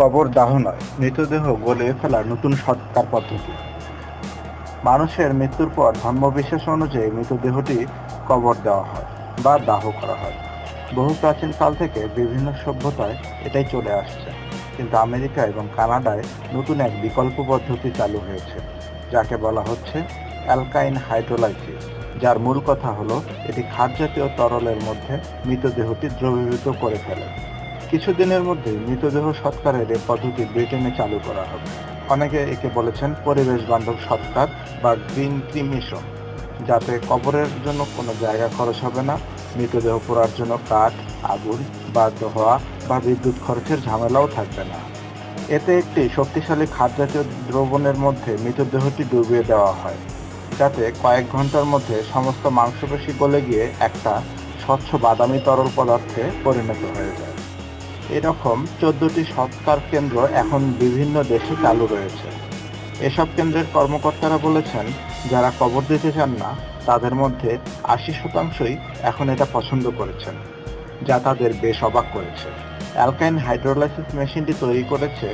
কবর দাহ নয়, মৃতদেহ গলিয়ে ফেলার নতুন সৎকার পদ্ধতি। মানুষের মৃত্যুর পর ধর্মবিশ্বাস অনুযায়ী মৃতদেহটি কবর দেওয়া হয় বা দাহ করা হয়। বহু প্রাচীন কাল থেকে বিভিন্ন সভ্যতায় এটাই চলে আসছে, কিন্তু আমেরিকা এবং কানাডায় নতুন এক বিকল্প পদ্ধতি চালু হয়েছে, যাকে বলা হচ্ছে অ্যালকাইন হাইড্রোলাইসিস, যার মূল কথা হলো এটি ক্ষারজাতীয় তরলের মধ্যে মৃতদেহটি দ্রবীভূত করে ফেলে। কিছুদিনের মধ্যেই মৃতদেহ সৎকারের এই পদ্ধতি ব্রিটেনে চালু করা হবে। অনেকে একে বলেছেন পরিবেশ বান্ধব সৎকার বা গ্রিন ক্রিমেশন, যাতে কবরের জন্য কোনো জায়গা খরচ হবে না, মৃতদেহ পোড়ার জন্য কাঠ, আগুন বা ধোঁয়া বা বিদ্যুৎ খরচের ঝামেলাও থাকবে না। এতে একটি শক্তিশালী ক্ষারজাতীয় দ্রবণের মধ্যে মৃতদেহটি ডুবিয়ে দেওয়া হয়, যাতে কয়েক ঘন্টার মধ্যে সমস্ত মাংসপেশি গলে গিয়ে একটা স্বচ্ছ বাদামি তরল পদার্থে পরিণত হয়ে যায়। এরকম 14টি সৎকার কেন্দ্র এখন বিভিন্ন দেশে চালু রয়েছে। এসব কেন্দ্রের কর্মকর্তারা বলেছেন, যারা কবর দিতে চান না তাদের মধ্যে 80%ই এখন এটা পছন্দ করেছেন, যা তাদের বেশ অবাক করেছে। অ্যালকাইন হাইড্রোলাইসিস মেশিনটি তৈরি করেছে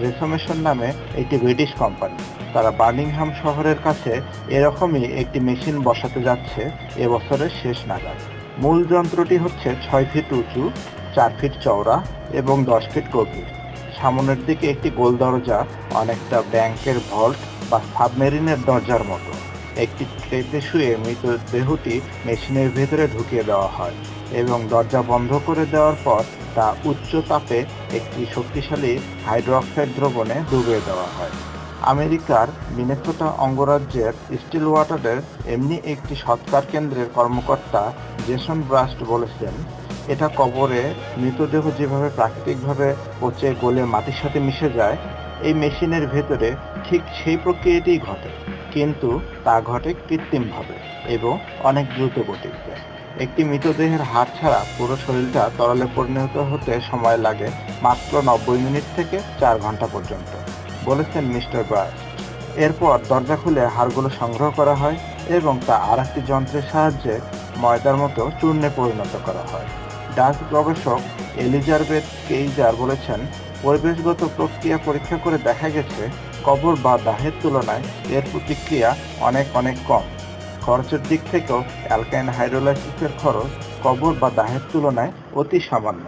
রেসোমেশন নামে একটি ব্রিটিশ কোম্পানি। তারা বার্মিংহাম শহরের কাছে এরকমই একটি মেশিন বসাতে যাচ্ছে এবছরের শেষ নাগাদ। মূল যন্ত্রটি হচ্ছে 6 ফিট উঁচু, 4 ফিট চওড়া এবং 10 ফিট গভীর। সামনের দিকে একটি গোল দরজা, অনেকটা ব্যাংকের ভল্ট বা সাবমেরিনের দরজার মতো। একটি ট্রেতে শুয়ে মৃতদেহটি মেশিনের ভেতরে ঢুকিয়ে দেওয়া হয় এবং দরজা বন্ধ করে দেওয়ার পর তা উচ্চ তাপে একটি শক্তিশালী হাইড্রোক্সাইড দ্রবণে ডুবিয়ে দেওয়া হয়। আমেরিকার মিনেসোটা অঙ্গরাজ্যের স্টিলওয়াটারের এমনি একটি সৎকার কেন্দ্রের কর্মকর্তা জেসন ব্রাস্ট বলেছেন, এটা কবরে মৃতদেহ যেভাবে প্রাকৃতিকভাবে পচে গলে মাটির সাথে মিশে যায়, এই মেশিনের ভেতরে ঠিক সেই প্রক্রিয়াটিই ঘটে, কিন্তু তা ঘটে কৃত্রিমভাবে এবং অনেক দ্রুত গতিতে। একটি মৃতদেহের হাড় ছাড়া পুরো শরীরটা তরলে পরিণত হতে সময় লাগে মাত্র 90 মিনিট থেকে 4 ঘন্টা পর্যন্ত, বলেছেন মিস্টার ব্রাস্ট। এরপর দরজা খুলে হাড়গুলো সংগ্রহ করা হয় এবং তা আরেকটি যন্ত্রের সাহায্যে ময়দার মতো চূর্ণে পরিণত করা হয়। ডাচ গবেষক এলিজাবেথ কেইজার বলেছেন, পরিবেশগত প্রক্রিয়া পরীক্ষা করে দেখা গেছে কবর বা দাহের তুলনায় এর প্রতিক্রিয়া অনেক কম। খরচের দিক থেকেও অ্যালকাইন হাইড্রোলাইসিসের খরচ কবর বা দাহের তুলনায় অতি সামান্য।